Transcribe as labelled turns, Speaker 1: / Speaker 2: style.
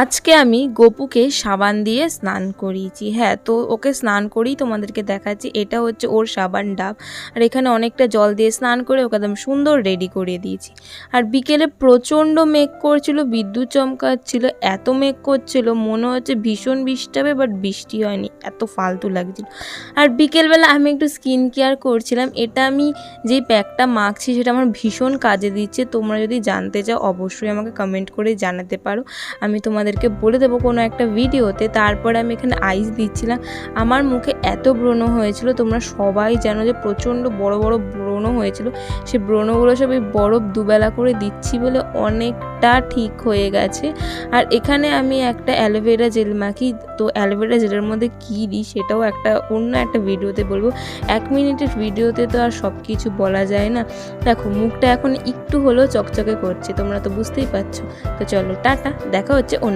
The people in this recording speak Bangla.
Speaker 1: আজকে আমি গপুকে সাবান দিয়ে স্নান করিয়েছি। হ্যাঁ, তো ওকে স্নান করেই তোমাদেরকে দেখাচ্ছি। এটা হচ্ছে ওর সাবান ডাব। আর এখানে অনেকটা জল দিয়ে স্নান করে ওকে একদম সুন্দর রেডি করিয়ে দিয়েছি। আর বিকেলে প্রচণ্ড মেঘ করছিল, বিদ্যুৎ চমকাচ্ছিল, এত মেঘ করছিল মনে হচ্ছে ভীষণ বৃষ্টি হবে, বাট বৃষ্টি হয়নি, এত ফালতু লাগছিল। আর বিকেলবেলা আমি একটু স্কিন কেয়ার করছিলাম। এটা আমি যেই প্যাকটা মাখছি সেটা আমার ভীষণ কাজে দিচ্ছে। তোমরা যদি জানতে চাও অবশ্যই আমাকে কমেন্ট করে জানাতে পারো, আমি তোমাদেরকে বলে দেবো কোনো একটা ভিডিওতে। তারপরে আমি এখানে আইস দিচ্ছিলাম। আমার মুখে এত ব্রণ হয়েছিল, তোমরা সবাই জানো যে প্রচণ্ড বড় বড় ব্রণ হয়েছিল। সেই ব্রণগুলো সব এই বরফ দুবেলা করে দিচ্ছি বলে অনেকটা ঠিক হয়ে গেছে। আর এখানে আমি একটা অ্যালোভেরা জেল মাখি। তো অ্যালোভেরা জেলের মধ্যে কী দিই সেটাও অন্য একটা ভিডিওতে বলবো। 1 মিনিটের ভিডিওতে তো আর সব কিছু বলা যায় না। দেখো মুখটা এখন একটু হলেও চকচকে করছে, তোমরা তো বুঝতেই পারছো। তো চলো টাটা, দেখা হচ্ছে